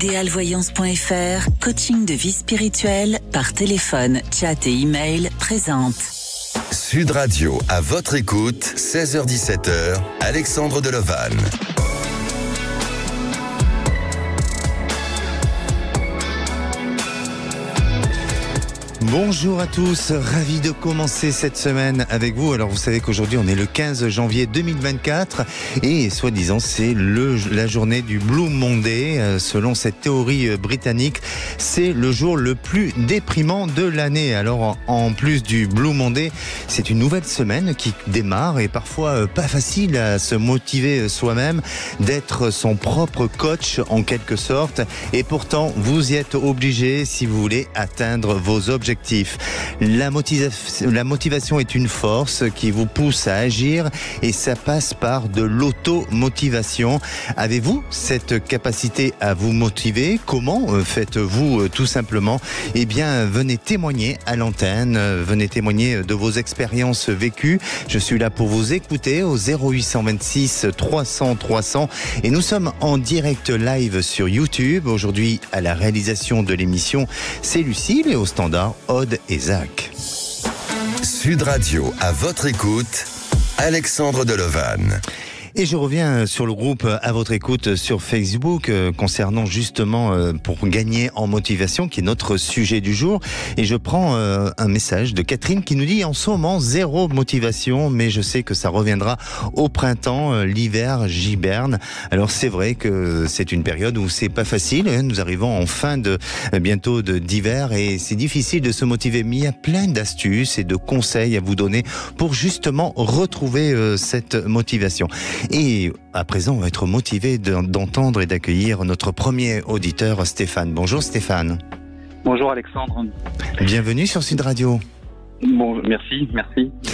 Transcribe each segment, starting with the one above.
Idealvoyance.fr, coaching de vie spirituelle par téléphone, chat et email présente. Sud Radio, à votre écoute, 16h-17h, Alexandre Delevanne. Bonjour à tous, ravi de commencer cette semaine avec vous. Alors vous savez qu'aujourd'hui on est le 15 janvier 2024 et soi-disant c'est la journée du Blue Monday. Selon cette théorie britannique, c'est le jour le plus déprimant de l'année. Alors en plus du Blue Monday, c'est une nouvelle semaine qui démarre et parfois pas facile à se motiver soi-même, d'être son propre coach en quelque sorte. Et pourtant vous y êtes obligé si vous voulez atteindre vos objectifs. La motivation est une force qui vous pousse à agir et ça passe par de l'auto-motivation. Avez-vous cette capacité à vous motiver? Comment faites-vous tout simplement? Eh bien, venez témoigner à l'antenne, venez témoigner de vos expériences vécues. Je suis là pour vous écouter au 0826 300 300 et nous sommes en direct live sur YouTube. Aujourd'hui, à la réalisation de l'émission, c'est Lucille et au standard, Aude et Zach. Sud Radio, à votre écoute, Alexandre Delevanne. Et je reviens sur le groupe à votre écoute sur Facebook concernant justement pour gagner en motivation qui est notre sujet du jour. Et je prends un message de Catherine qui nous dit en ce moment zéro motivation, mais je sais que ça reviendra au printemps, l'hiver j'hiberne. Alors c'est vrai que c'est une période où c'est pas facile. Nous arrivons en fin bientôt d'hiver et c'est difficile de se motiver. Mais il y a plein d'astuces et de conseils à vous donner pour justement retrouver cette motivation. Et à présent, on va être motivé d'entendre et d'accueillir notre premier auditeur, Stéphane. Bonjour Stéphane. Bonjour Alexandre. Bienvenue sur Sud Radio. Bon, merci.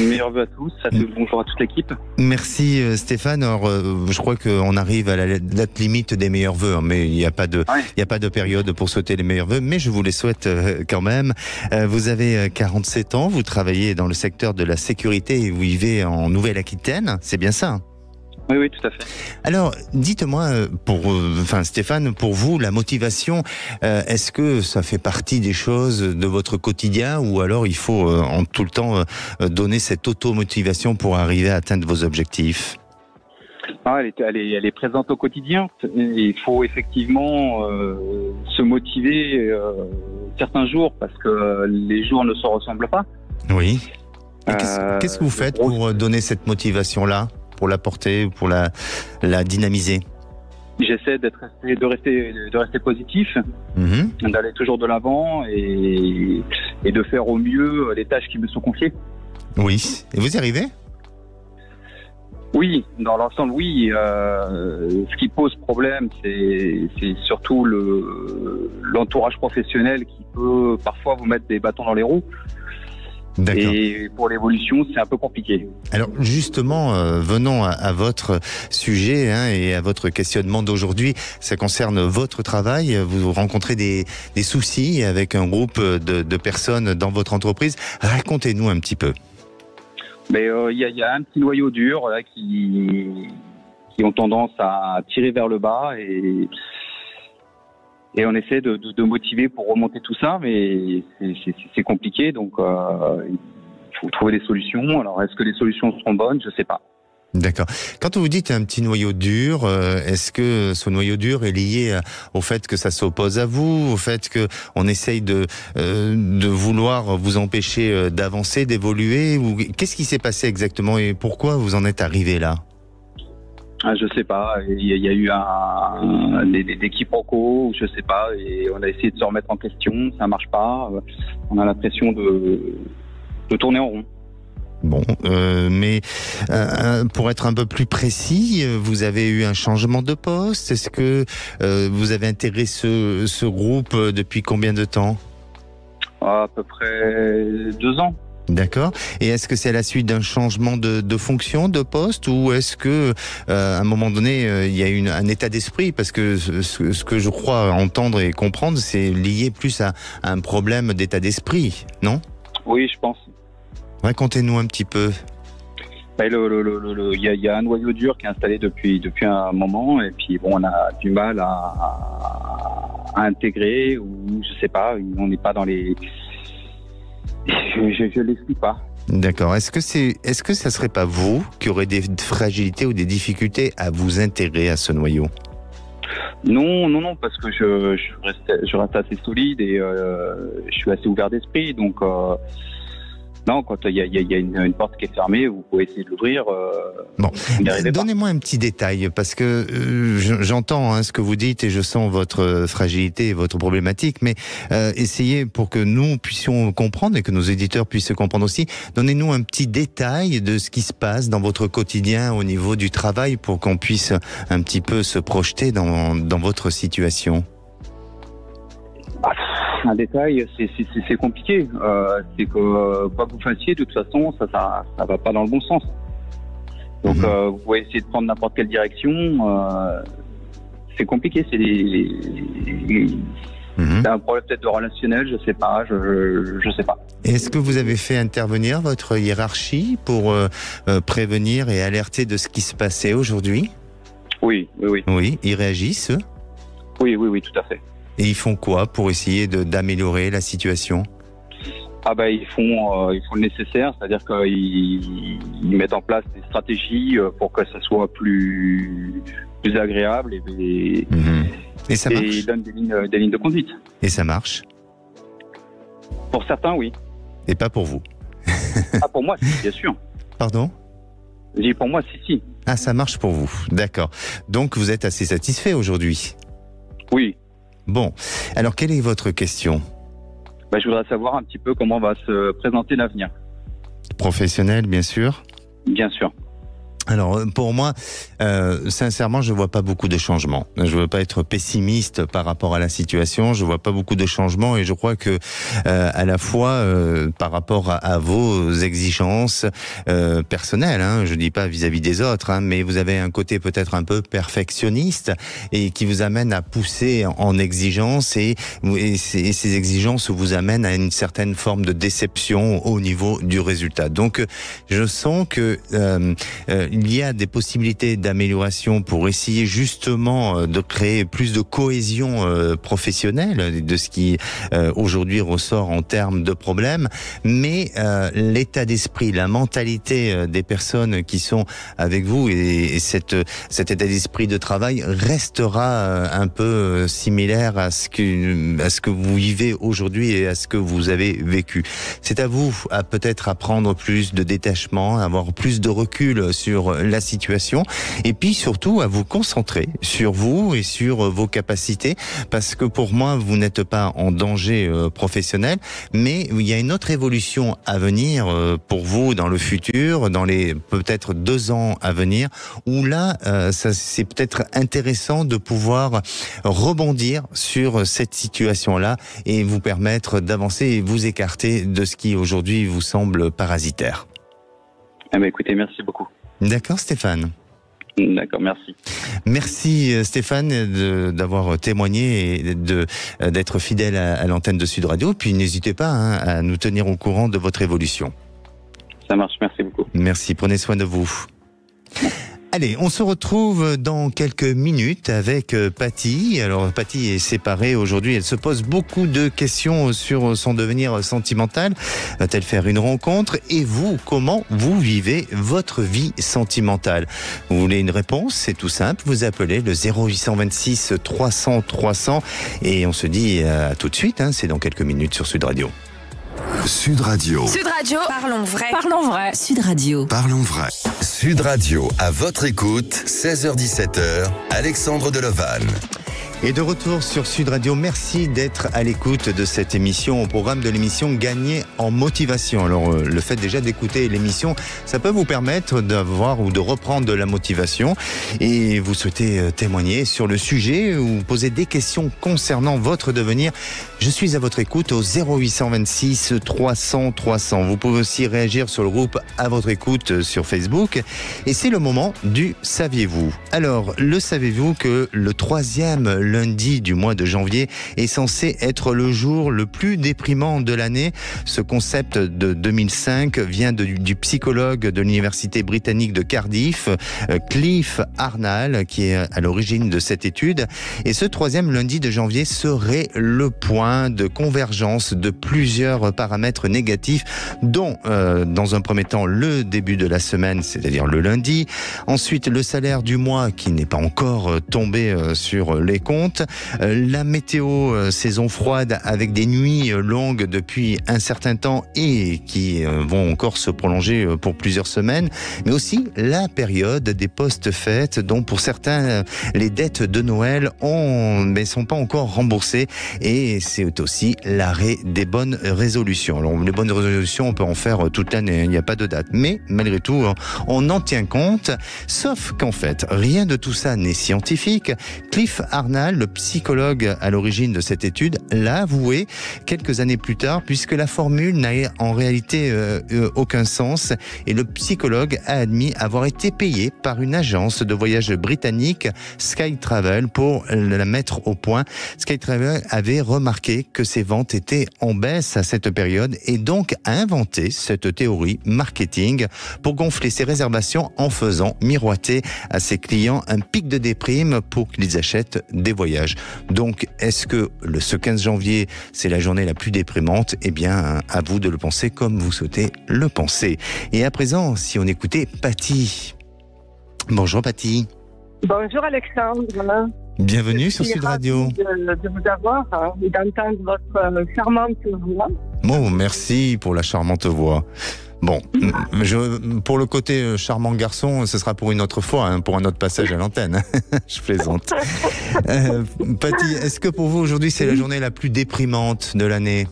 Meilleurs vœux à tous. Bonjour à toute l'équipe. Merci Stéphane. Alors, je crois qu'on arrive à la date limite des meilleurs vœux, hein, mais il n'y a pas de période pour souhaiter les meilleurs vœux, mais je vous les souhaite quand même. Vous avez 47 ans, vous travaillez dans le secteur de la sécurité et vous vivez en Nouvelle-Aquitaine, c'est bien ça? Oui, tout à fait. Alors, dites-moi, Stéphane, pour vous, la motivation, est-ce que ça fait partie des choses de votre quotidien ou alors il faut en tout le temps donner cette auto-motivation pour arriver à atteindre vos objectifs? Elle est présente au quotidien. Il faut effectivement se motiver certains jours parce que les jours ne se ressemblent pas. Oui. Qu'est-ce que vous faites pour donner cette motivation-là? Pour la porter, pour la dynamiser? J'essaie de rester positif, d'aller toujours de l'avant et de faire au mieux les tâches qui me sont confiées. Oui. Et vous y arrivez? Oui, dans l'ensemble, oui. Ce qui pose problème, c'est surtout l'entourage professionnel qui peut parfois vous mettre des bâtons dans les roues. D'accord. Et pour l'évolution, c'est un peu compliqué. Alors justement, venons à votre sujet et à votre questionnement d'aujourd'hui. Ça concerne votre travail. Vous rencontrez des soucis avec un groupe de personnes dans votre entreprise. Racontez-nous un petit peu. Mais il y a un petit noyau dur là, qui ont tendance à tirer vers le bas et on essaie de motiver pour remonter tout ça, mais c'est compliqué, donc il faut trouver des solutions. Alors, est-ce que les solutions seront bonnes? Je ne sais pas. D'accord. Quand vous dites un petit noyau dur, est-ce que ce noyau dur est lié au fait que ça s'oppose à vous, au fait qu'on essaye de vouloir vous empêcher d'avancer, d'évoluer, ou qu'est-ce qui s'est passé exactement et pourquoi vous en êtes arrivé là? Je sais pas, il y a eu des quiproquos, je sais pas, et on a essayé de se remettre en question, ça marche pas, on a l'impression de tourner en rond. Bon, mais pour être un peu plus précis, vous avez eu un changement de poste. Est-ce que vous avez intégré ce groupe depuis combien de temps? À peu près 2 ans. D'accord. Et est-ce que c'est à la suite d'un changement de fonction, de poste, ou est-ce que à un moment donné il y a un état d'esprit? Parce que ce que je crois entendre et comprendre, c'est lié plus à un problème d'état d'esprit, non? Oui, je pense. Racontez-nous un petit peu. Il y a un noyau dur qui est installé depuis un moment, et puis bon, on a du mal à intégrer, ou je sais pas, on n'est pas dans les... Je l'explique pas. D'accord. Est-ce que ça serait pas vous qui aurez des fragilités ou des difficultés à vous intégrer à ce noyau? Non, parce que je reste assez solide et je suis assez ouvert d'esprit, donc non, quand il y a une porte qui est fermée, vous pouvez essayer de l'ouvrir. Bon, donnez-moi un petit détail, parce que j'entends ce que vous dites et je sens votre fragilité et votre problématique, mais essayez pour que nous puissions comprendre et que nos éditeurs puissent comprendre aussi. Donnez-nous un petit détail de ce qui se passe dans votre quotidien au niveau du travail pour qu'on puisse un petit peu se projeter dans votre situation. Un détail, c'est compliqué. C'est que quoi que vous fassiez, de toute façon, ça va pas dans le bon sens. Donc, vous pouvez essayer de prendre n'importe quelle direction. C'est compliqué. C'est un problème peut-être de relationnel, je sais pas. Je sais pas. Est-ce que vous avez fait intervenir votre hiérarchie pour prévenir et alerter de ce qui se passait aujourd'hui? Oui. Oui, ils réagissent? Oui, tout à fait. Et ils font quoi pour essayer d'améliorer la situation? Ils font le nécessaire, c'est-à-dire qu'ils mettent en place des stratégies pour que ça soit plus agréable et ça marche. Et ils donnent des lignes de conduite. Et ça marche? Pour certains, oui. Et pas pour vous? Pour moi, si, bien sûr. Pardon? Je dis pour moi, si. Ah, ça marche pour vous, d'accord. Donc vous êtes assez satisfait aujourd'hui? Oui. Bon, alors quelle est votre question? Je voudrais savoir un petit peu comment va se présenter l'avenir. Professionnel, bien sûr? Bien sûr. Alors pour moi, sincèrement, je vois pas beaucoup de changements. Je veux pas être pessimiste par rapport à la situation. Je vois pas beaucoup de changements et je crois que à la fois par rapport à vos exigences personnelles, je dis pas vis-à-vis des autres, mais vous avez un côté peut-être un peu perfectionniste et qui vous amène à pousser en exigence et ces exigences vous amènent à une certaine forme de déception au niveau du résultat. Donc je sens que il y a des possibilités d'amélioration pour essayer justement de créer plus de cohésion professionnelle de ce qui aujourd'hui ressort en termes de problèmes, mais l'état d'esprit, la mentalité des personnes qui sont avec vous et cet état d'esprit de travail restera un peu similaire à ce que vous vivez aujourd'hui et à ce que vous avez vécu. C'est à vous à peut-être prendre plus de détachement, avoir plus de recul sur la situation et puis surtout à vous concentrer sur vous et sur vos capacités, parce que pour moi vous n'êtes pas en danger professionnel, mais il y a une autre évolution à venir pour vous dans le futur, dans les peut-être 2 ans à venir, où là c'est peut-être intéressant de pouvoir rebondir sur cette situation-là et vous permettre d'avancer et vous écarter de ce qui aujourd'hui vous semble parasitaire. Écoutez, merci beaucoup. D'accord, Stéphane. D'accord, merci. Merci Stéphane d'avoir témoigné et d'être fidèle à l'antenne de Sud Radio. Puis n'hésitez pas à nous tenir au courant de votre évolution. Ça marche, merci beaucoup. Merci, prenez soin de vous. Allez, on se retrouve dans quelques minutes avec Patty. Alors Patty est séparée aujourd'hui, elle se pose beaucoup de questions sur son devenir sentimental. Va-t-elle faire une rencontre? Et vous, comment vous vivez votre vie sentimentale? Vous voulez une réponse? C'est tout simple, vous appelez le 0826 300 300 et on se dit à tout de suite, c'est dans quelques minutes sur Sud Radio. Sud Radio. Sud Radio, parlons vrai. Parlons vrai. Sud Radio. Parlons vrai. Sud Radio, à votre écoute, 16h-17h, Alexandre Delevanne. Et de retour sur Sud Radio, merci d'être à l'écoute de cette émission. Au programme de l'émission Gagner en motivation. Alors le fait déjà d'écouter l'émission, ça peut vous permettre d'avoir ou de reprendre de la motivation. Et vous souhaitez témoigner sur le sujet ou poser des questions concernant votre devenir. Je suis à votre écoute au 0826 300 300. Vous pouvez aussi réagir sur le groupe à votre écoute sur Facebook. Et c'est le moment du saviez-vous. Alors, le savez-vous que le 3e lundi du mois de janvier est censé être le jour le plus déprimant de l'année. Ce concept de 2005 vient du psychologue de l'université britannique de Cardiff, Cliff Arnall, qui est à l'origine de cette étude. Et ce troisième lundi de janvier serait le point de convergence de plusieurs paramètres négatifs, dont dans un premier temps le début de la semaine, c'est-à-dire le lundi. Ensuite, le salaire du mois qui n'est pas encore tombé sur les comptes. La météo, saison froide avec des nuits longues depuis un certain temps et qui vont encore se prolonger pour plusieurs semaines. Mais aussi la période des post-fêtes dont pour certains les dettes de Noël ne sont pas encore remboursées. Et c'est aussi l'arrêt des bonnes résolutions. Alors les bonnes résolutions, on peut en faire toute l'année, il n'y a pas de date. Mais malgré tout, on en tient compte. Sauf qu'en fait, rien de tout ça n'est scientifique. Cliff Arnall, le psychologue à l'origine de cette étude, l'a avoué quelques années plus tard, puisque la formule n'a en réalité aucun sens. Et le psychologue a admis avoir été payé par une agence de voyage britannique, Skytravel, pour la mettre au point. Skytravel avait remarqué que ses ventes étaient en baisse à cette période et donc a inventé cette théorie marketing pour gonfler ses réservations en faisant miroiter à ses clients un pic de déprime pour qu'ils achètent des voyages. Donc, est-ce que ce 15 janvier, c'est la journée la plus déprimante? Eh bien, à vous de le penser comme vous souhaitez le penser. Et à présent, si on écoutait Patty. Bonjour Patty. Bonjour Alexandre. Bienvenue sur Sud Radio. De vous avoir et d'entendre votre charmante voix. Bon, merci pour la charmante voix. Bon, pour le côté charmant garçon, ce sera pour une autre fois, pour un autre passage à l'antenne. Je plaisante. Patty, est-ce que pour vous aujourd'hui c'est la journée la plus déprimante de l'année?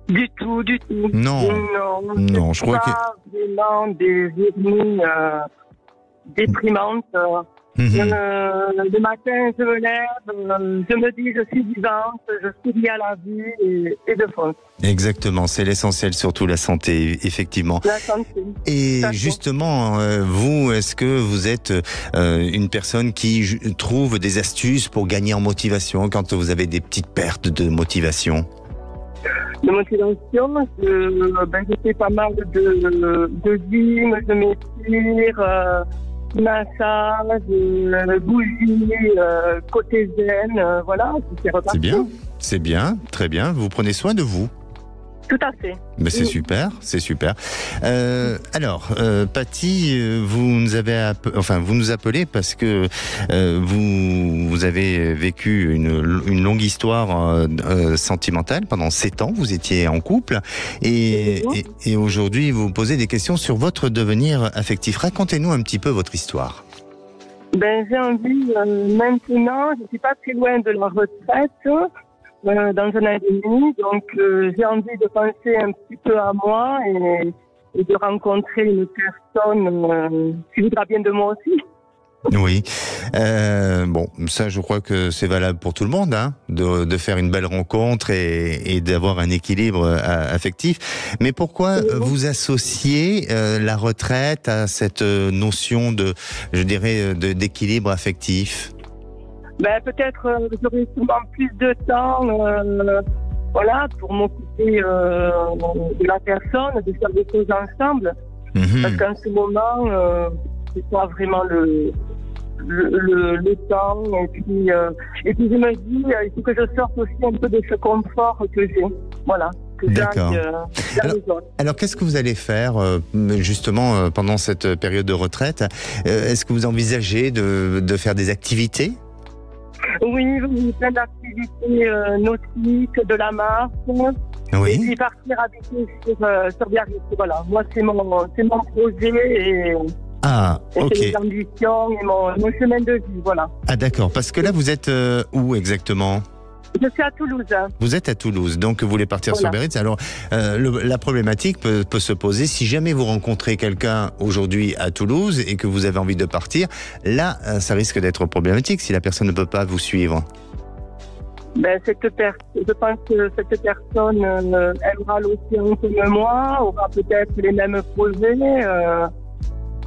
Du tout. Non, je crois que... vraiment des journées déprimantes. Le matin, je me lève, je me dis je suis vivante, je souris à la vie et de fonce. Exactement, c'est l'essentiel, surtout la santé, effectivement. La santé. Et justement, vous, est-ce que vous êtes une personne qui trouve des astuces pour gagner en motivation quand vous avez des petites pertes de motivation? De motivation, je fais pas mal de gym, je m'étire, massage, bougie, côté zen, voilà, c'est reparti. C'est bien, très bien. Vous prenez soin de vous? Tout à fait. Mais c'est super. Alors, Patty, vous nous appelez parce que vous avez vécu une longue histoire sentimentale pendant 7 ans. Vous étiez en couple et aujourd'hui vous posez des questions sur votre devenir affectif. Racontez-nous un petit peu votre histoire. J'ai envie maintenant, je suis pas très loin de la retraite. Dans un an et demi, donc j'ai envie de penser un petit peu à moi et de rencontrer une personne qui voudra bien de moi aussi. Oui, bon, ça je crois que c'est valable pour tout le monde, de faire une belle rencontre et d'avoir un équilibre affectif. Mais pourquoi vous associez la retraite à cette notion d'équilibre affectif? Peut-être j'aurai souvent plus de temps pour m'occuper de la personne, de faire des choses ensemble. Parce qu'en ce moment, c'est pas vraiment le temps. Et puis je me dis, il faut que je sorte aussi un peu de ce confort que j'ai. Voilà. D'accord. Alors, qu'est-ce que vous allez faire justement pendant cette période de retraite? Est-ce que vous envisagez de faire des activités? Oui, plein d'activités nautiques, de la marche. Oui. Et puis partir habiter sur Biarritz. Voilà, moi c'est mon projet et ok. c'est mes ambitions et mon chemin de vie, voilà. Ah d'accord, parce que là vous êtes où exactement? Je suis à Toulouse. Vous êtes à Toulouse, donc vous voulez partir sur Biarritz. Alors, la problématique peut se poser si jamais vous rencontrez quelqu'un aujourd'hui à Toulouse et que vous avez envie de partir. Là, ça risque d'être problématique si la personne ne peut pas vous suivre. Je pense que cette personne aimera l'océan comme moi, aura peut-être les mêmes projets.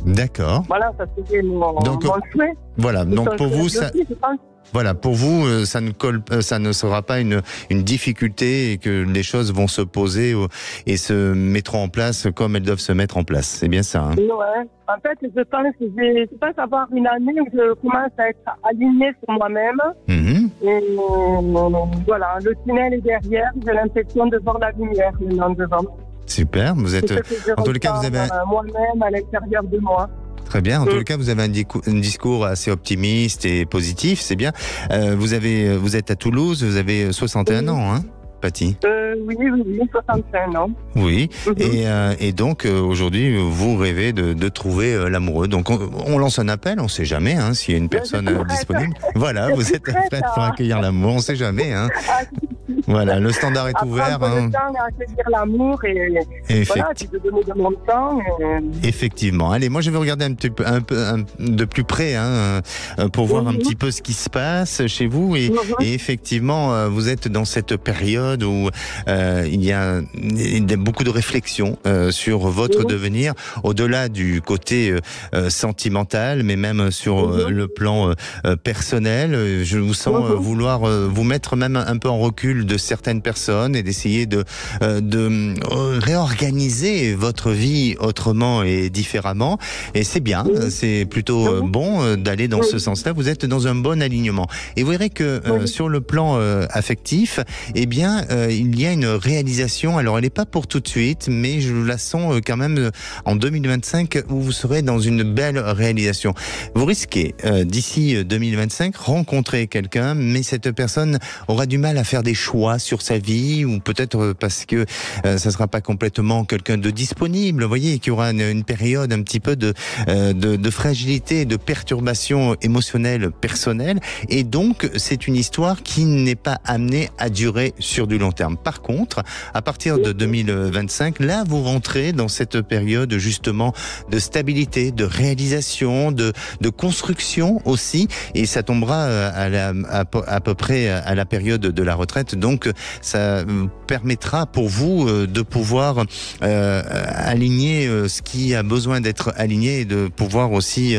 D'accord. Voilà, ça serait mon souhait. Voilà, donc pour vous, ça... Aussi, je pense. Voilà, pour vous, ça ne sera pas une difficulté et que les choses vont se poser et se mettront en place comme elles doivent se mettre en place. C'est bien ça, hein? Ouais. En fait, je pense avoir une année où je commence à être alignée sur moi-même. Mhm. Et voilà, le tunnel est derrière. J'ai l'impression de voir la lumière maintenant devant. Super, vous êtes... En tous les cas, vous avez... moi-même à l'intérieur de moi. Très bien. En tous les cas, vous avez un discours assez optimiste et positif, c'est bien. Vous êtes à Toulouse, vous avez 61 ans, hein, Patty? Oui, 65 ans. Oui. Et donc aujourd'hui, vous rêvez de trouver l'amoureux. Donc on lance un appel, on ne sait jamais, hein, s'il y a une personne disponible. Voilà, vous êtes prête pour accueillir l'amour, on ne sait jamais, hein. Voilà, le standard est ouvert. Prendre le temps à accueillir l'amour et voilà, puis de donner de mon temps. Effectivement. Allez, moi je vais regarder un peu de plus près, hein, pour voir un petit peu ce qui se passe chez vous. Et effectivement, vous êtes dans cette période où il y a beaucoup de réflexions sur votre devenir, au-delà du côté sentimental, mais même sur le plan personnel. Je vous sens vouloir vous mettre même un peu en recul de certaines personnes et d'essayer de réorganiser votre vie autrement et différemment. Et c'est bien, c'est plutôt bon d'aller dans ce sens-là. Vous êtes dans un bon alignement. Et vous verrez que sur le plan affectif, eh bien, il y a une réalisation. Alors, elle n'est pas pour tout de suite, mais je la sens quand même en 2025 où vous serez dans une belle réalisation. Vous risquez d'ici 2025 rencontrer quelqu'un, mais cette personne aura du mal à faire des choix sur sa vie, ou peut-être parce que ça sera pas complètement quelqu'un de disponible, vous voyez, qu'il y aura une période un petit peu de fragilité, de perturbation émotionnelle personnelle, et donc c'est une histoire qui n'est pas amenée à durer sur du long terme. Par contre, à partir de 2025, là vous rentrez dans cette période justement de stabilité, de réalisation, de construction aussi, et ça tombera à peu près à la période de la retraite. Donc ça permettra pour vous de pouvoir aligner ce qui a besoin d'être aligné et de pouvoir aussi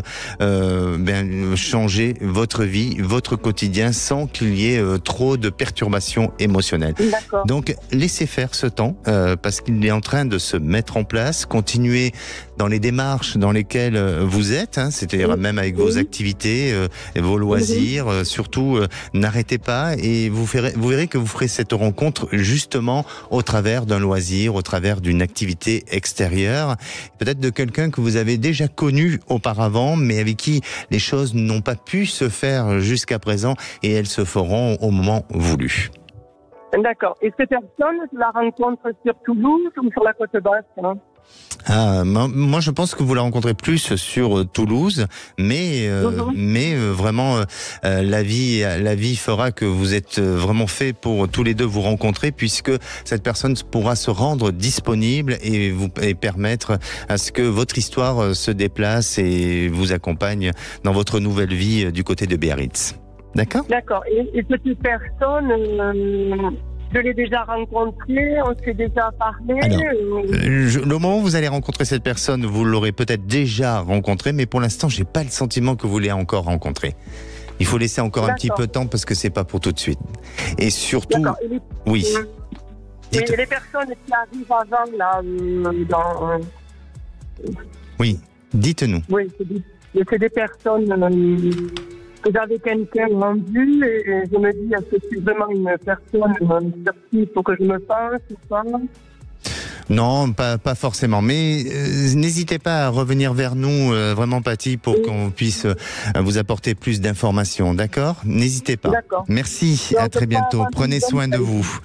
changer votre vie, votre quotidien sans qu'il y ait trop de perturbations émotionnelles. D'accord. Donc laissez faire ce temps parce qu'il est en train de se mettre en place. Continuez dans les démarches dans lesquelles vous êtes, hein, c'est-à-dire même avec vos activités, vos loisirs, surtout n'arrêtez pas et vous verrez que vous ferez cette rencontre justement au travers d'un loisir, au travers d'une activité extérieure, peut-être de quelqu'un que vous avez déjà connu auparavant, mais avec qui les choses n'ont pas pu se faire jusqu'à présent et elles se feront au moment voulu. D'accord. Et cette personne, je la rencontre sur Toulouse ou sur la côte basse, hein? Moi, je pense que vous la rencontrez plus sur Toulouse, mais vraiment la vie fera que vous êtes vraiment fait pour tous les deux vous rencontrer, puisque cette personne pourra se rendre disponible et permettre à ce que votre histoire se déplace et vous accompagne dans votre nouvelle vie du côté de Biarritz. D'accord ? D'accord. Et cette personne, je l'ai déjà rencontrée, on s'est déjà parlé. Alors, le moment où vous allez rencontrer cette personne, vous l'aurez peut-être déjà rencontrée, mais pour l'instant, j'ai pas le sentiment que vous l'ayez encore rencontrée. Il faut laisser encore un petit peu de temps parce que c'est pas pour tout de suite. Et surtout, oui. Et les personnes qui arrivent avant, là, Oui, dites-nous. Oui, c'est des personnes que j'avais quelqu'un en vue et je me dis, est-ce que c'est vraiment une personne sur qui il faut que je me pense ou pas? Non, pas forcément. Mais n'hésitez pas à revenir vers nous, vraiment, Patty, pour qu'on puisse vous apporter plus d'informations. D'accord ? N'hésitez pas. D'accord. Merci, à très bientôt. Prenez soin de vous.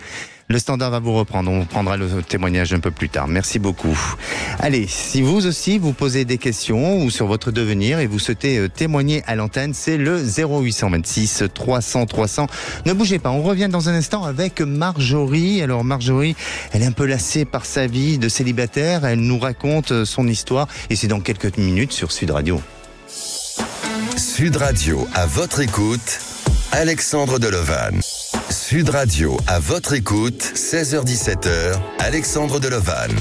Le standard va vous reprendre, on prendra le témoignage un peu plus tard. Merci beaucoup. Allez, si vous aussi vous posez des questions ou sur votre devenir et vous souhaitez témoigner à l'antenne, c'est le 0826 300 300. Ne bougez pas, on revient dans un instant avec Marjorie. Alors Marjorie, elle est un peu lassée par sa vie de célibataire, elle nous raconte son histoire et c'est dans quelques minutes sur Sud Radio. Sud Radio, à votre écoute, Alexandre Delevanne. Sud Radio, à votre écoute, 16h-17h, Alexandre Delevanne.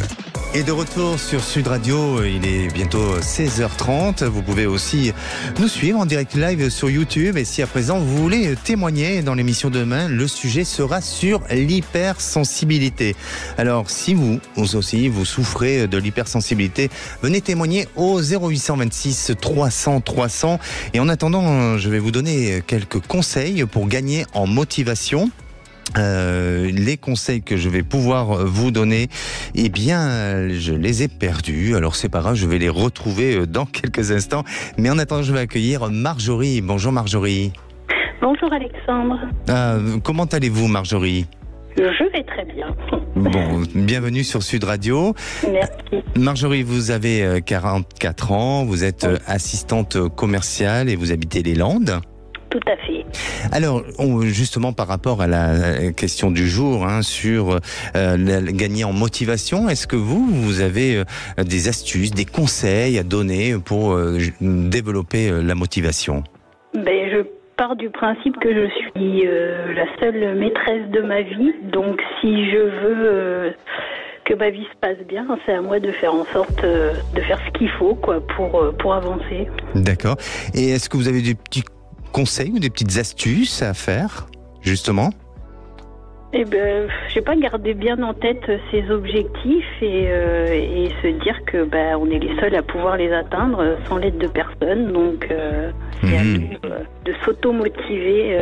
Et de retour sur Sud Radio, il est bientôt 16h30. Vous pouvez aussi nous suivre en direct live sur YouTube. Et si à présent vous voulez témoigner dans l'émission demain, le sujet sera sur l'hypersensibilité. Alors si vous aussi vous souffrez de l'hypersensibilité, venez témoigner au 0826 300 300. Et en attendant, je vais vous donner quelques conseils pour gagner en motivation. Les conseils que je vais pouvoir vous donner, eh bien, je les ai perdus. Alors c'est pas grave, je vais les retrouver dans quelques instants. Mais en attendant, je vais accueillir Marjorie. Bonjour Marjorie. Bonjour Alexandre. Comment allez-vous Marjorie ? Je vais très bien. Bon, bienvenue sur Sud Radio. Merci. Marjorie, vous avez 44 ans, vous êtes assistante commerciale et vous habitez les Landes. Tout à fait. Alors, justement, par rapport à la question du jour, sur gagner en motivation, est-ce que vous avez des astuces, des conseils à donner pour développer la motivation ? Je pars du principe que je suis la seule maîtresse de ma vie. Donc, si je veux que ma vie se passe bien, c'est à moi de faire en sorte de faire ce qu'il faut pour avancer. D'accord. Et est-ce que vous avez des petits conseils ou des petites astuces à faire, justement ? J'ai pas gardé bien en tête ces objectifs et se dire que on est les seuls à pouvoir les atteindre sans l'aide de personne. Donc c'est à nous de s'auto-motiver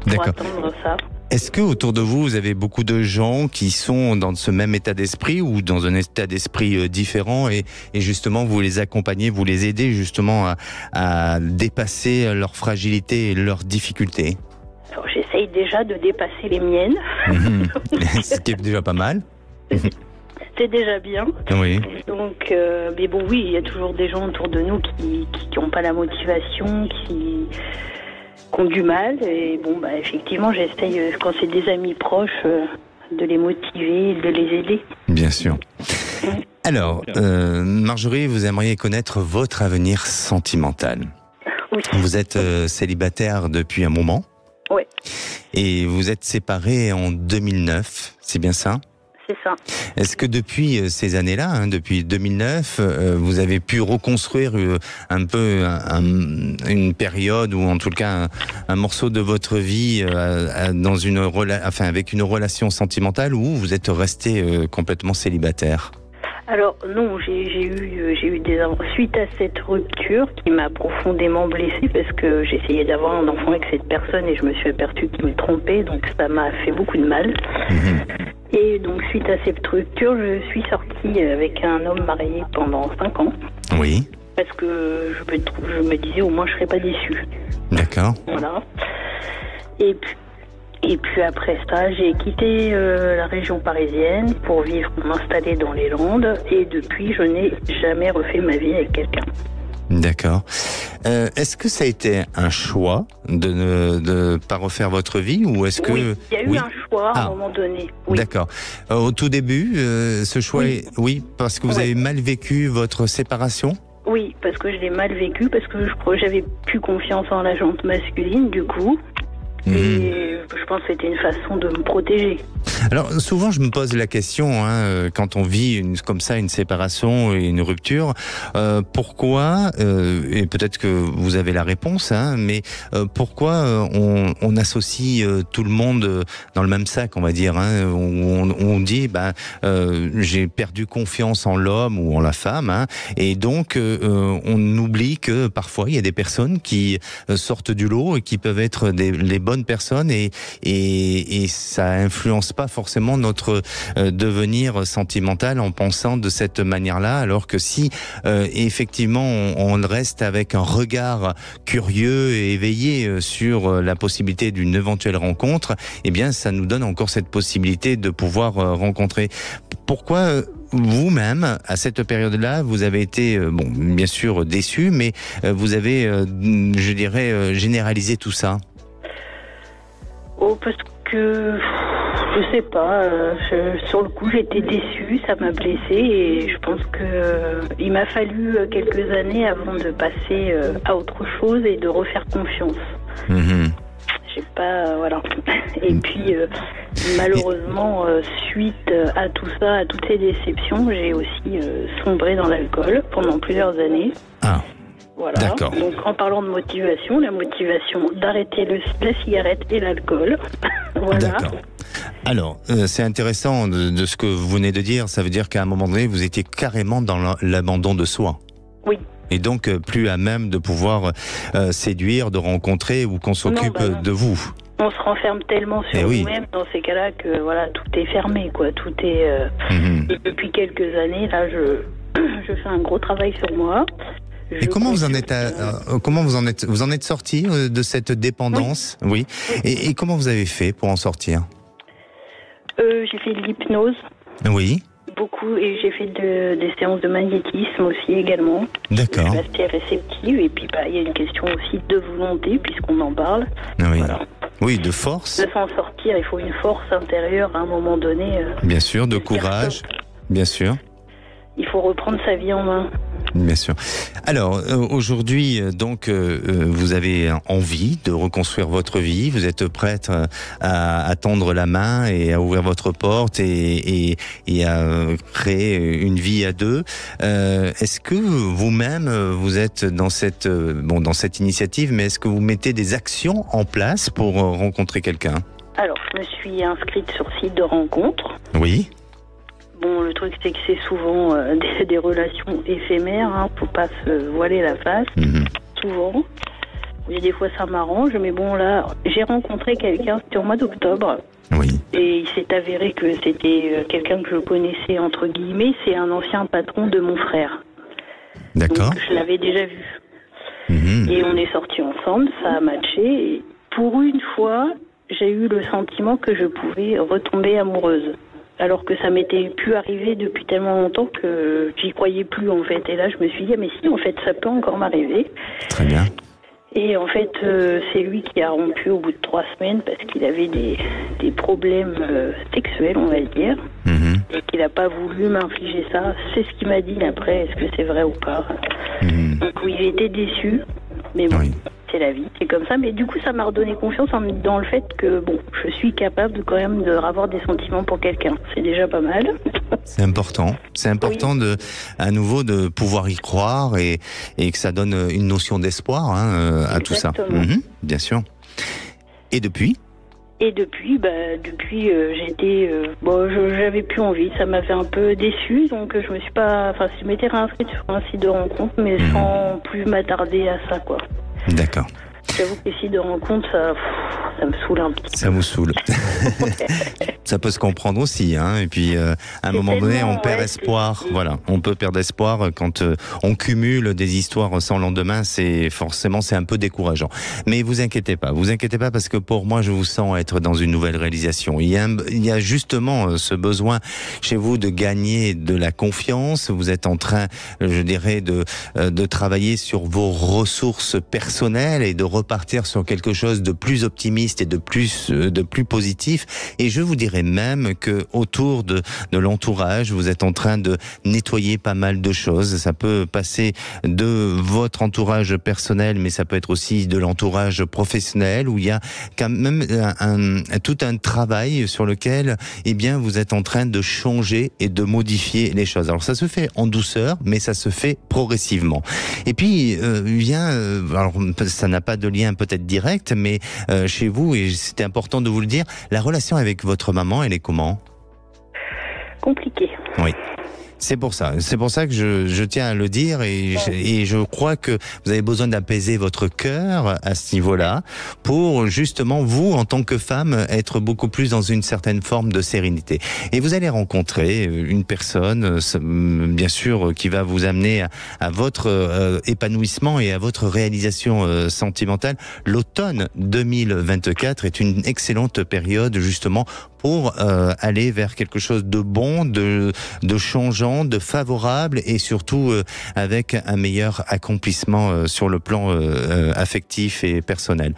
pour atteindre ça. Est-ce que autour de vous, vous avez beaucoup de gens qui sont dans ce même état d'esprit ou dans un état d'esprit différent et justement vous les accompagnez, vous les aidez justement à dépasser leur fragilité et leurs difficultés ? Alors j'essaye déjà de dépasser les miennes. Ce qui est déjà pas mal. C'est déjà bien. Oui. Donc, mais bon, oui, il y a toujours des gens autour de nous qui n'ont pas la motivation, qui ont du mal. Et bon, effectivement, j'essaye, quand c'est des amis proches, de les motiver, de les aider. Bien sûr. Alors, Marjorie, vous aimeriez connaître votre avenir sentimental. Oui. Vous êtes célibataire depuis un moment. Oui. Et vous êtes séparés en 2009, c'est bien ça ? C'est ça. Est-ce que depuis ces années-là, depuis 2009, vous avez pu reconstruire un peu une période ou en tout cas un morceau de votre vie dans avec une relation sentimentale où vous êtes resté complètement célibataire ? Alors non, j'ai eu des suite à cette rupture qui m'a profondément blessée parce que j'essayais d'avoir un enfant avec cette personne et je me suis aperçue qu'il me trompait, donc ça m'a fait beaucoup de mal. Et donc suite à cette rupture, je suis sortie avec un homme marié pendant 5 ans. Oui. Parce que je me disais au moins je serais pas déçue. D'accord. Voilà. Et puis après ça, j'ai quitté la région parisienne pour m'installer dans les Landes. Et depuis, je n'ai jamais refait ma vie avec quelqu'un. D'accord. Est-ce que ça a été un choix de ne pas refaire votre vie ou est-ce que... Oui, il y a eu un choix à un moment donné. Oui. D'accord. Au tout début, ce choix parce que vous avez mal vécu votre séparation ? Oui, parce que je l'ai mal vécu, parce que j'avais plus confiance en la jante masculine, du coup. Et je pense que c'était une façon de me protéger. Alors souvent je me pose la question quand on vit comme ça une séparation et une rupture, pourquoi et peut-être que vous avez la réponse, mais pourquoi on associe tout le monde dans le même sac, on va dire, on dit j'ai perdu confiance en l'homme ou en la femme, et donc on oublie que parfois il y a des personnes qui sortent du lot et qui peuvent être les bonnes personnes et ça influence pas forcément notre devenir sentimental en pensant de cette manière-là, alors que si effectivement on reste avec un regard curieux et éveillé sur la possibilité d'une éventuelle rencontre, eh bien ça nous donne encore cette possibilité de pouvoir rencontrer. Pourquoi vous-même, à cette période-là, vous avez été, bien sûr déçu, mais vous avez, je dirais, généralisé tout ça? Parce que je sais pas, sur le coup j'étais déçue, ça m'a blessée et je pense que il m'a fallu quelques années avant de passer à autre chose et de refaire confiance. pas, voilà. Et puis, malheureusement, suite à tout ça, à toutes ces déceptions, j'ai aussi sombré dans l'alcool pendant plusieurs années. Ah. Voilà. D'accord. Donc, en parlant de motivation, la motivation d'arrêter la cigarette et l'alcool. Voilà. D'accord. Alors, c'est intéressant de ce que vous venez de dire. Ça veut dire qu'à un moment donné, vous étiez carrément dans l'abandon de soi. Oui. Et donc, plus à même de pouvoir séduire, de rencontrer ou qu'on s'occupe de vous. On se renferme tellement sur nous-mêmes dans ces cas-là que voilà, tout est fermé, quoi. Tout est. Et depuis quelques années, là, je fais un gros travail sur moi. Et comment vous en êtes vous en êtes sorti de cette dépendance? Oui. Et comment vous avez fait pour en sortir? J'ai fait de l'hypnose. Oui. Beaucoup, et j'ai fait des séances de magnétisme aussi également. D'accord. Je suis assez réceptive, et puis il y a une question aussi de volonté, puisqu'on en parle. Oui. Voilà. Oui, de force. De s'en sortir, il faut une force intérieure à un moment donné. Bien sûr, de courage. Bien sûr. Il faut reprendre sa vie en main. Bien sûr. Alors, aujourd'hui, donc, vous avez envie de reconstruire votre vie. Vous êtes prête à tendre la main et à ouvrir votre porte et à créer une vie à deux. Est-ce que vous-même, vous êtes dans cette initiative, mais est-ce que vous mettez des actions en place pour rencontrer quelqu'un? Alors, je me suis inscrite sur site de rencontre. Oui. Bon, le truc, c'est que c'est souvent des relations éphémères, hein, faut pas se voiler la face, souvent. Et des fois, ça m'arrange, mais bon, là, j'ai rencontré quelqu'un, c'était au mois d'octobre. Oui. Et il s'est avéré que c'était quelqu'un que je connaissais, entre guillemets, c'est un ancien patron de mon frère. D'accord. Donc, je l'avais déjà vu. Et on est sortis ensemble, ça a matché. Et pour une fois, j'ai eu le sentiment que je pouvais retomber amoureuse. Alors que ça m'était plus arrivé depuis tellement longtemps que j'y croyais plus, en fait. Et là, je me suis dit, mais si, en fait, ça peut encore m'arriver. Très bien. Et en fait, c'est lui qui a rompu au bout de 3 semaines parce qu'il avait des problèmes sexuels, on va dire. Et qu'il n'a pas voulu m'infliger ça. C'est ce qu'il m'a dit après, est-ce que c'est vrai ou pas. Donc oui, j'ai été déçue. Mais bon, c'est la vie, c'est comme ça. Mais du coup, ça m'a redonné confiance dans le fait que, bon, je suis capable quand même d'avoir des sentiments pour quelqu'un. C'est déjà pas mal. C'est important. C'est important à nouveau de pouvoir y croire et que ça donne une notion d'espoir à tout ça. Bien sûr. Et depuis ? Et depuis, j'étais, j'avais plus envie, ça m'avait un peu déçue, donc je me suis pas, je m'étais réinscrite sur un site de rencontre, mais sans plus m'attarder à ça, quoi. D'accord. J'avoue que les sites de rencontre, ça me saoule un petit peu. Ça vous saoule. Ça peut se comprendre aussi, hein. Et puis, à un moment donné, on perd espoir. Voilà. On peut perdre espoir quand on cumule des histoires sans lendemain. C'est un peu décourageant. Mais vous inquiétez pas parce que pour moi, je vous sens être dans une nouvelle réalisation. Il y a justement ce besoin chez vous de gagner de la confiance. Vous êtes en train, je dirais, de travailler sur vos ressources personnelles et de repartir sur quelque chose de plus optimiste et de plus positif. Et je vous dirais même que autour de l'entourage, vous êtes en train de nettoyer pas mal de choses. Ça peut passer de votre entourage personnel, mais ça peut être aussi de l'entourage professionnel, où il y a quand même tout un travail sur lequel, vous êtes en train de changer et de modifier les choses. Alors ça se fait en douceur, mais ça se fait progressivement. Et puis alors ça n'a pas de lien peut-être direct, mais chez vous, et c'était important de vous le dire, la relation avec votre maman, elle est comment ? Compliquée. Oui. C'est pour ça que je tiens à le dire et je crois que vous avez besoin d'apaiser votre cœur à ce niveau-là pour justement vous, en tant que femme, être beaucoup plus dans une certaine forme de sérénité. Et vous allez rencontrer une personne, bien sûr, qui va vous amener à votre épanouissement et à votre réalisation sentimentale. L'automne 2024 est une excellente période justement pour aller vers quelque chose de bon, de changeant, rassurante, favorable et surtout avec un meilleur accomplissement sur le plan affectif et personnel.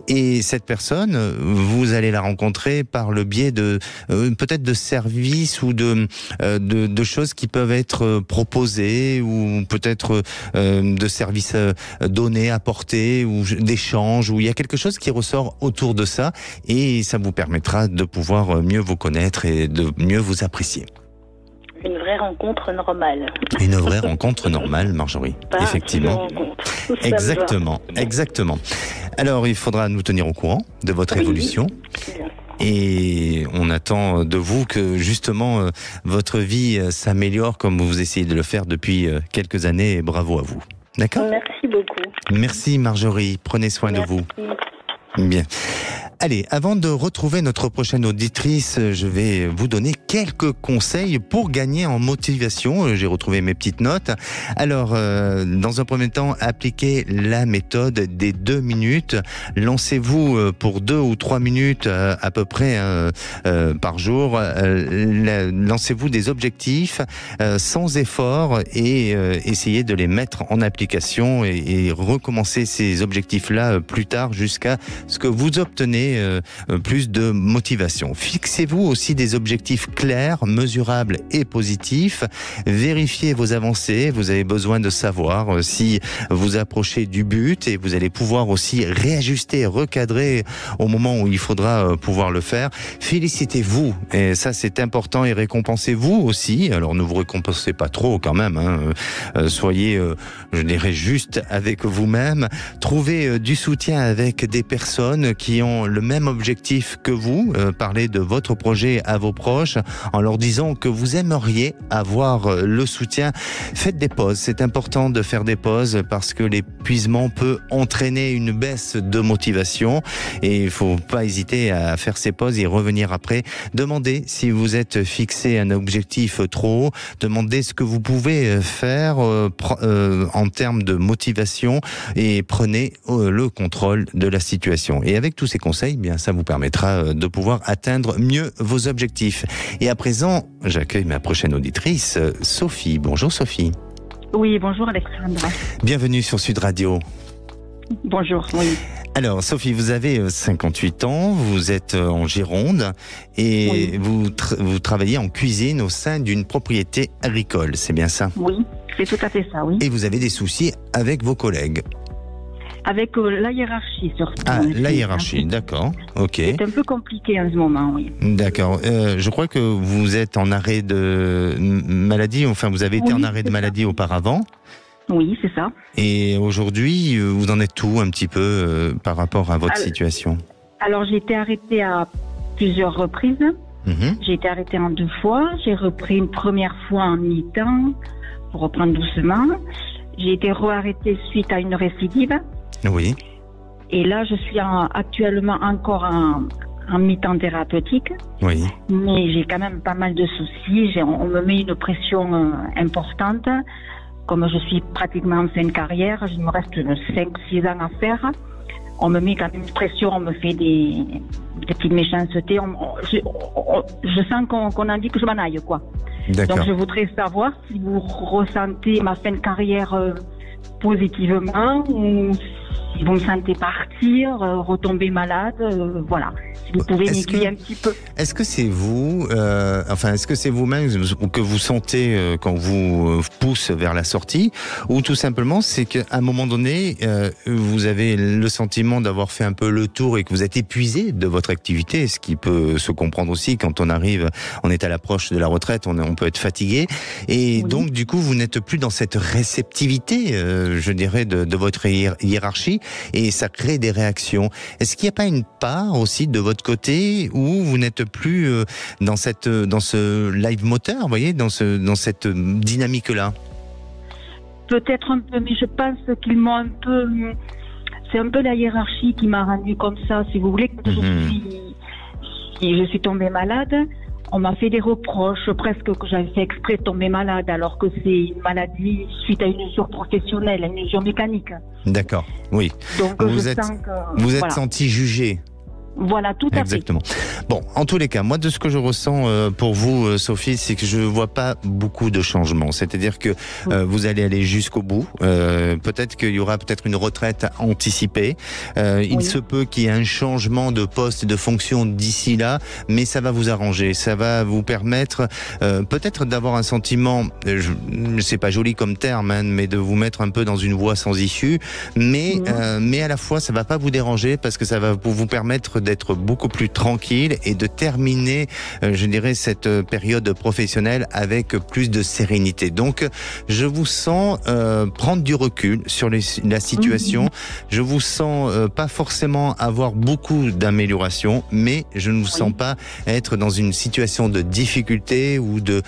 Et cette personne, vous allez la rencontrer par le biais de peut-être de services ou de choses qui peuvent être proposées ou peut-être de services donnés, apportés ou d'échanges, où il y a quelque chose qui ressort autour de ça et ça vous permettra de pouvoir mieux vous connaître et de mieux vous apprécier. Une vraie rencontre normale. Une vraie rencontre normale, Marjorie. Pas effectivement. Exactement, exactement. Alors, il faudra nous tenir au courant de votre évolution. Et on attend de vous que justement votre vie s'améliore comme vous essayez de le faire depuis quelques années. Et bravo à vous. D'accord ? Merci beaucoup. Merci Marjorie. Prenez soin de vous. Bien. Allez, avant de retrouver notre prochaine auditrice, je vais vous donner quelques conseils pour gagner en motivation. J'ai retrouvé mes petites notes. Alors, dans un premier temps, appliquez la méthode des 2 minutes. Lancez-vous pour 2 ou 3 minutes à peu près par jour. Lancez-vous des objectifs sans effort et essayez de les mettre en application et recommencer ces objectifs-là plus tard jusqu'à ce que vous obtenez plus de motivation. Fixez-vous aussi des objectifs clairs, mesurables et positifs. Vérifiez vos avancées. Vous avez besoin de savoir si vous approchez du but et vous allez pouvoir aussi réajuster, recadrer au moment où il faudra pouvoir le faire. Félicitez-vous, et ça c'est important, et récompensez-vous aussi. Alors ne vous récompensez pas trop quand même, hein. Soyez, je dirais, juste avec vous-même. Trouvez du soutien avec des personnes qui ont le même objectif que vous. Parlez de votre projet à vos proches en leur disant que vous aimeriez avoir le soutien. Faites des pauses, c'est important de faire des pauses parce que l'épuisement peut entraîner une baisse de motivation et il ne faut pas hésiter à faire ces pauses et revenir après. Demandez si vous êtes fixé un objectif trop haut, demandez ce que vous pouvez faire en termes de motivation et prenez le contrôle de la situation. Et avec tous ces conseils, bien ça vous permettra de pouvoir atteindre mieux vos objectifs. Et à présent, j'accueille ma prochaine auditrice, Sophie. Bonjour Sophie. Oui, bonjour Alexandra. Bienvenue sur Sud Radio. Bonjour, oui. Alors Sophie, vous avez 58 ans, vous êtes en Gironde et oui. vous travaillez en cuisine au sein d'une propriété agricole, c'est bien ça ? Oui, c'est tout à fait ça, oui. Et vous avez des soucis avec vos collègues ? Avec la hiérarchie surtout. Ah, la hiérarchie, d'accord, ok. C'est un peu compliqué en ce moment, oui. D'accord, je crois que vous êtes en arrêt de maladie, enfin vous avez été en arrêt de maladie auparavant. Oui, c'est ça. Et aujourd'hui, vous en êtes où un petit peu par rapport à votre situation ? Alors j'ai été arrêtée à plusieurs reprises. J'ai été arrêtée en 2 fois. J'ai repris une première fois en mi-temps pour reprendre doucement. J'ai été re-arrêtée suite à une récidive. Oui. Et là, je suis actuellement encore en mi-temps thérapeutique. Oui. Mais j'ai quand même pas mal de soucis. On me met une pression importante. Comme je suis pratiquement en fin de carrière, il me reste 5-6 ans à faire. On me met quand même une pression, on me fait des petites méchancetés. Je sens qu'on a dit que je m'en aille, quoi. D'accord. Donc je voudrais savoir si vous ressentez ma fin de carrière positivement ou si vous me sentez partir, retomber malade, voilà. Si vous pouvez m'aiguiller un petit peu. Est-ce que c'est vous, est-ce que c'est vous-même que vous sentez quand vous pousse vers la sortie, ou tout simplement c'est qu'à un moment donné, vous avez le sentiment d'avoir fait un peu le tour et que vous êtes épuisé de votre activité, ce qui peut se comprendre aussi quand on est à l'approche de la retraite, on peut être fatigué, et donc du coup vous n'êtes plus dans cette réceptivité, je dirais, de votre hiérarchie, et ça crée des réactions. Est-ce qu'il n'y a pas une part aussi de votre côté où vous n'êtes plus dans ce live moteur, vous voyez, dans cette dynamique-là? Peut-être un peu, mais je pense qu'ils m'ont un peu... C'est un peu la hiérarchie qui m'a rendu comme ça, si vous voulez. Quand je suis tombée malade, on m'a fait des reproches, presque que j'avais fait exprès de tomber malade, alors que c'est une maladie suite à une usure professionnelle, à une usure mécanique. D'accord, oui. Donc vous êtes senti jugé. Voilà, tout à fait. Exactement. Bon, en tous les cas, moi, de ce que je ressens pour vous, Sophie, c'est que je ne vois pas beaucoup de changements. C'est-à-dire que vous allez aller jusqu'au bout. Peut-être qu'il y aura peut-être une retraite anticipée. Il se peut qu'il y ait un changement de poste et de fonction d'ici là, mais ça va vous arranger. Ça va vous permettre peut-être d'avoir un sentiment, c'est pas joli comme terme, hein, mais de vous mettre un peu dans une voie sans issue. Mais à la fois, ça va pas vous déranger parce que ça va vous permettre d'être beaucoup plus tranquille et de terminer, je dirais, cette période professionnelle avec plus de sérénité. Donc, je vous sens prendre du recul sur la situation. Je vous sens pas forcément avoir beaucoup d'amélioration, mais je ne vous sens pas être dans une situation de difficulté ou de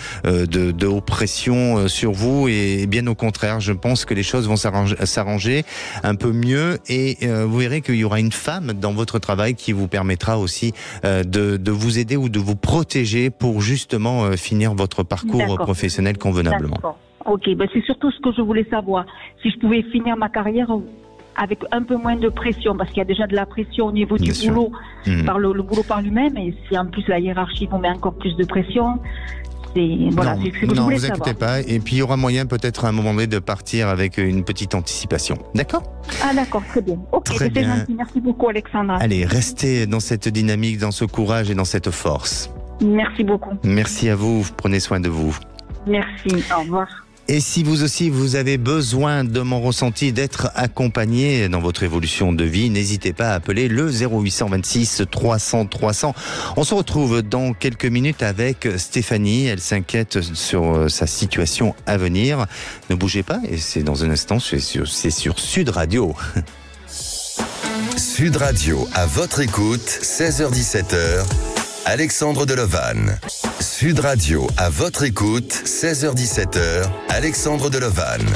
oppression sur vous. Et bien au contraire, je pense que les choses vont s'arranger un peu mieux et vous verrez qu'il y aura une femme dans votre travail qui vous permettra aussi de vous aider ou de vous protéger pour justement finir votre parcours professionnel convenablement. D'accord. Ok, c'est surtout ce que je voulais savoir. Si je pouvais finir ma carrière avec un peu moins de pression, parce qu'il y a déjà de la pression au niveau du boulot, par le boulot par lui-même, et si en plus la hiérarchie vous met encore plus de pression, voilà, c'est ce que je voulais vous inquiétez pas. Et puis il y aura moyen peut-être à un moment donné de partir avec une petite anticipation. D'accord ? Ah d'accord, très bien. Ok, très bien. Gentil. Merci beaucoup Alexandra. Allez, restez dans cette dynamique, dans ce courage et dans cette force. Merci beaucoup. Merci à vous, prenez soin de vous. Merci, au revoir. Et si vous aussi, vous avez besoin de mon ressenti, d'être accompagné dans votre évolution de vie, n'hésitez pas à appeler le 0826 300 300. On se retrouve dans quelques minutes avec Stéphanie. Elle s'inquiète sur sa situation à venir. Ne bougez pas, et c'est dans un instant, c'est sur Sud Radio. Sud Radio, à votre écoute, 16h-17h, Alexandre Delevanne. Sud Radio, à votre écoute, 16h-17h, Alexandre Delevanne.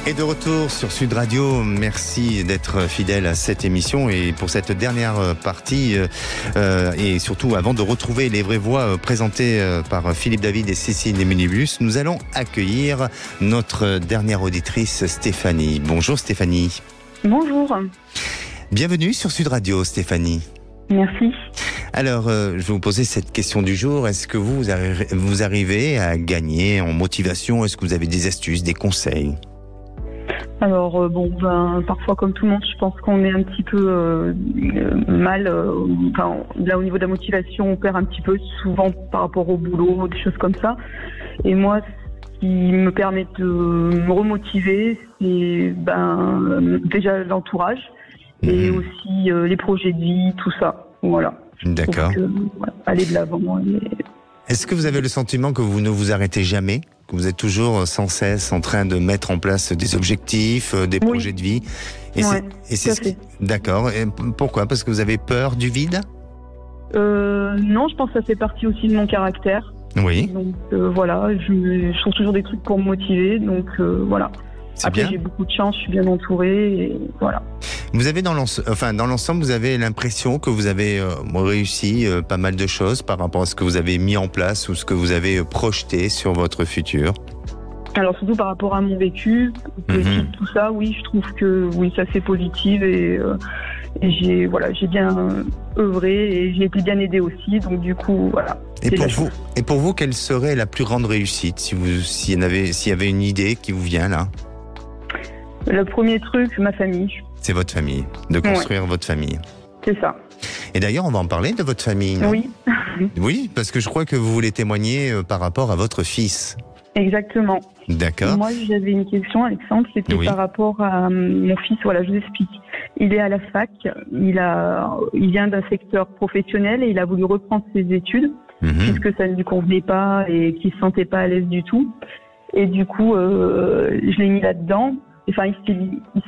Et de retour sur Sud Radio, merci d'être fidèle à cette émission et pour cette dernière partie et surtout avant de retrouver les vraies voix présentées par Philippe David et Cécile Desmunibus, nous allons accueillir notre dernière auditrice Stéphanie. Bonjour Stéphanie. Bonjour. Bienvenue sur Sud Radio Stéphanie. Merci. Alors, je vais vous poser cette question du jour. Est-ce que vous arrivez à gagner en motivation ? Est-ce que vous avez des astuces, des conseils ? Alors, parfois, comme tout le monde, je pense qu'on est un petit peu mal. Là, au niveau de la motivation, on perd un petit peu, souvent par rapport au boulot, des choses comme ça. Et moi, ce qui me permet de me remotiver, c'est déjà l'entourage et aussi les projets de vie, tout ça. Voilà. D'accord. Aller de l'avant. Est-ce que vous avez le sentiment que vous ne vous arrêtez jamais ? Que vous êtes toujours sans cesse en train de mettre en place des objectifs, des projets de vie ? D'accord. Et pourquoi ? Parce que vous avez peur du vide ? Non, je pense que ça fait partie aussi de mon caractère. Oui. Donc voilà, je trouve toujours des trucs pour me motiver. Donc voilà. Après, j'ai beaucoup de chance, je suis bien entourée et voilà. Vous avez dans l'ensemble, vous avez l'impression que vous avez réussi pas mal de choses par rapport à ce que vous avez mis en place ou ce que vous avez projeté sur votre futur. Alors surtout par rapport à mon vécu, tout ça, oui, je trouve que oui, ça c'est positif et j'ai bien œuvré et j'ai été bien aidée aussi, donc du coup voilà. Et pour vous, quelle serait la plus grande réussite s'il y avait une idée qui vous vient là? Le premier truc, ma famille. C'est votre famille, de construire votre famille. C'est ça. Et d'ailleurs, on va en parler de votre famille, non? Oui. Oui, parce que je crois que vous voulez témoigner par rapport à votre fils. Exactement. D'accord. Moi, j'avais une question, Alexandre, c'était par rapport à mon fils. Voilà, je vous explique. Il est à la fac, il vient d'un secteur professionnel et il a voulu reprendre ses études puisque ça ne lui convenait pas et qu'il se sentait pas à l'aise du tout. Et du coup, je l'ai mis là-dedans. Enfin, il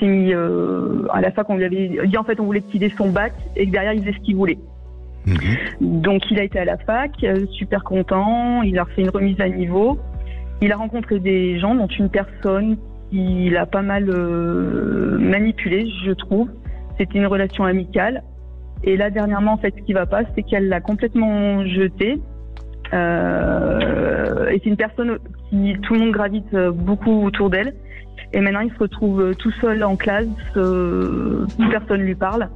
s'est mis à la fac. On lui avait dit en fait, on voulait qu'il ait son bac et que derrière, il faisait ce qu'il voulait. Donc, il a été à la fac, super content. Il a refait une remise à niveau. Il a rencontré des gens, dont une personne qui l'a pas mal manipulé, je trouve. C'était une relation amicale. Et là, dernièrement, en fait, ce qui va pas, c'est qu'elle l'a complètement jeté. Et c'est une personne qui tout le monde gravite beaucoup autour d'elle. Et maintenant, il se retrouve tout seul en classe. Personne lui parle.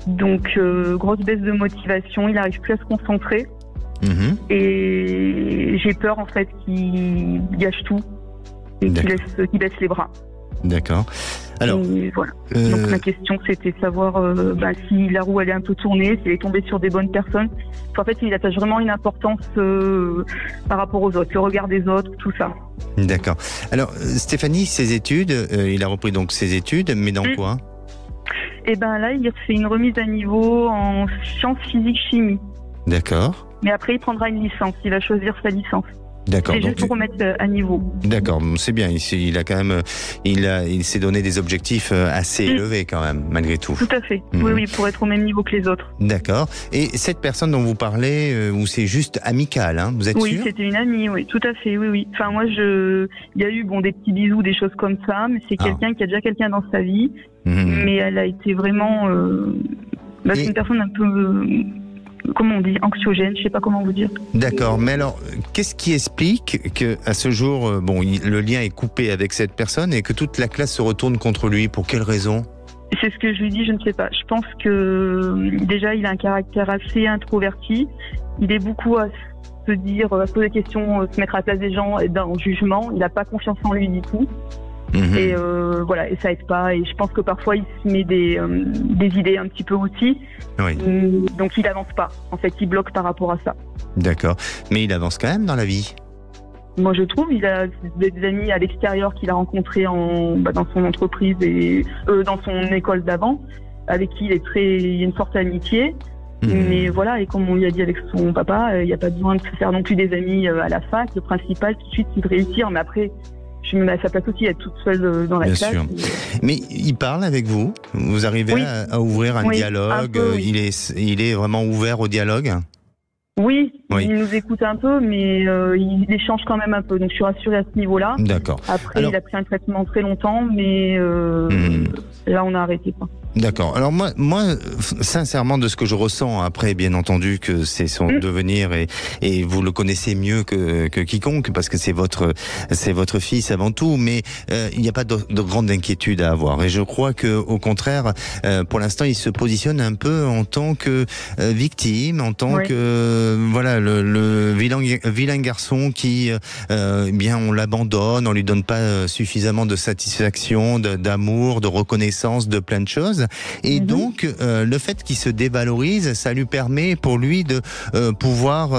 Donc, grosse baisse de motivation, il n'arrive plus à se concentrer. Et j'ai peur, en fait, qu'il gâche tout et qu'il baisse les bras. D'accord. Alors, voilà. Donc ma question, c'était de savoir si la roue elle est un peu tournée, s'il est tombé sur des bonnes personnes. En fait, il attache vraiment une importance par rapport aux autres, le regard des autres, tout ça. D'accord. Alors, Stéphanie, ses études, il a repris donc ses études, mais dans quoi ? Et là, il fait une remise à niveau en sciences physique chimie. D'accord. Mais après, il prendra une licence. Il va choisir sa licence. D'accord. C'est juste pour remettre à niveau. D'accord, c'est bien. Il a quand même, il s'est donné des objectifs assez élevés quand même, malgré tout. Tout à fait. Oui, pour être au même niveau que les autres. D'accord. Et cette personne dont vous parlez, où c'est juste amical, hein, vous êtes sûr ? Oui, c'était une amie, oui, tout à fait, oui. Enfin, moi, il y a eu des petits bisous, des choses comme ça, mais c'est quelqu'un qui a déjà quelqu'un dans sa vie, mais elle a été vraiment, c'est une personne un peu. Comment on dit, anxiogène, je sais pas comment vous dire. D'accord, mais alors, qu'est-ce qui explique qu'à ce jour, le lien est coupé avec cette personne et que toute la classe se retourne contre lui ? Pour quelle raison ? C'est ce que je lui dis, je ne sais pas. Je pense que déjà, il a un caractère assez introverti. Il est beaucoup à se dire, à se poser des questions, se mettre à la place des gens, être dans le jugement. Il n'a pas confiance en lui du tout. Et et ça aide pas. Et je pense que parfois il se met des idées un petit peu aussi. Oui. Donc il avance pas. En fait, il bloque par rapport à ça. D'accord. Mais il avance quand même dans la vie. Moi, je trouve, il a des amis à l'extérieur qu'il a rencontrés dans son entreprise et dans son école d'avant, avec qui il y a une forte amitié. Mais voilà, et comme on lui a dit avec son papa, il n'y a pas besoin de se faire non plus des amis à la fac. Le principal, tout de suite, c'est de réussir. Mais après, je me mets à sa place aussi, être toute seule dans la classe. Bien sûr. Mais il parle avec vous ? Vous arrivez à ouvrir un dialogue ? Un peu, oui. Il est vraiment ouvert au dialogue ? Oui, il nous écoute un peu, mais il échange quand même un peu. Donc je suis rassurée à ce niveau-là. D'accord. Après, il a pris un traitement très longtemps, mais là, on a arrêté. D'accord. Alors moi, sincèrement, de ce que je ressens, après, bien entendu, que c'est son devenir et vous le connaissez mieux que quiconque, parce que c'est votre fils avant tout, mais il n'y a pas de grande inquiétude à avoir. Et je crois que, au contraire, pour l'instant, il se positionne un peu en tant que victime, en tant que le vilain garçon qui, on l'abandonne, on lui donne pas suffisamment de satisfaction, d'amour, de reconnaissance, de plein de choses. Et donc, le fait qu'il se dévalorise, ça lui permet pour lui de pouvoir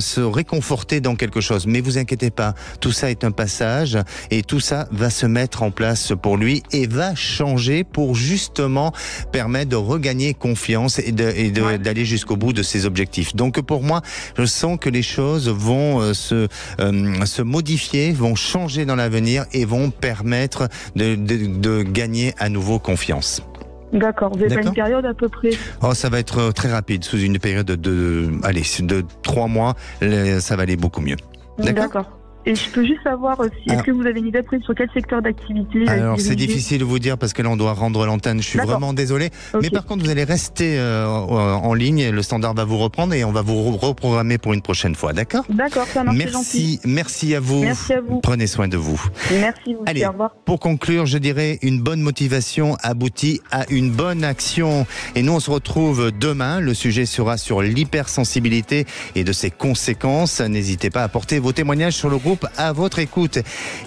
se réconforter dans quelque chose. Mais vous inquiétez pas, tout ça est un passage et tout ça va se mettre en place pour lui et va changer pour justement permettre de regagner confiance et d'aller jusqu'au bout de ses objectifs. Donc pour moi, je sens que les choses vont se modifier, vont changer dans l'avenir et vont permettre de gagner à nouveau confiance. D'accord. Vous avez pas une période à peu près ? Ça va être très rapide. Sous une période de 3 mois, ça va aller beaucoup mieux. D'accord. Et je peux juste savoir aussi, est-ce que vous avez une idée après sur quel secteur d'activité ? Alors c'est difficile de vous dire parce que là on doit rendre l'antenne, je suis vraiment désolé. Mais par contre vous allez rester en ligne, le standard va vous reprendre et on va vous reprogrammer pour une prochaine fois, d'accord ? D'accord, ça marche. Merci à vous. Merci à vous. Prenez soin de vous. Merci vous. Allez, au revoir. Pour conclure, je dirais une bonne motivation aboutit à une bonne action. Et nous on se retrouve demain, le sujet sera sur l'hypersensibilité et de ses conséquences. N'hésitez pas à apporter vos témoignages sur le groupe À votre écoute.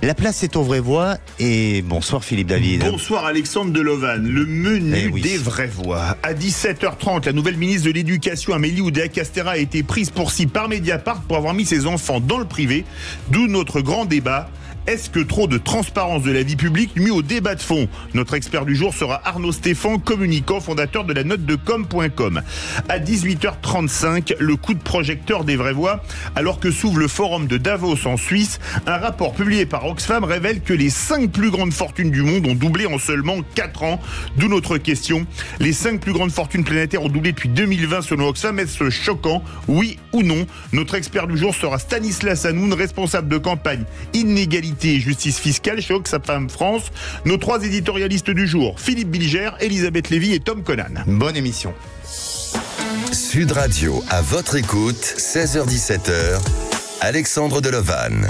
La place est aux vraies voix et bonsoir Philippe David. Bonsoir Alexandre Delovan. Le menu des vraies voix. À 17h30, la nouvelle ministre de l'Éducation Amélie Oudéa-Castéra a été prise pour cible par Mediapart pour avoir mis ses enfants dans le privé. D'où notre grand débat. Est-ce que trop de transparence de la vie publique nuit au débat de fond ? Notre expert du jour sera Arnaud Stéphane, communicant, fondateur de la note de com.com. À 18h35, le coup de projecteur des vraies voix. Alors que s'ouvre le forum de Davos en Suisse, un rapport publié par Oxfam révèle que les 5 plus grandes fortunes du monde ont doublé en seulement 4 ans. D'où notre question. Les 5 plus grandes fortunes planétaires ont doublé depuis 2020 selon Oxfam. Est-ce choquant ? Oui ou non ? Notre expert du jour sera Stanislas Hanoun, responsable de campagne Inégalité et justice fiscale chez Oxfam France. Nos 3 éditorialistes du jour, Philippe Bilger, Elisabeth Lévy et Tom Conan. Bonne émission. Sud Radio, à votre écoute, 16h-17h, Alexandre Delovan.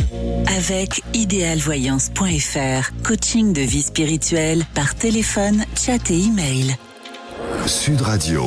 Avec idéalvoyance.fr, coaching de vie spirituelle par téléphone, chat et email. Sud Radio.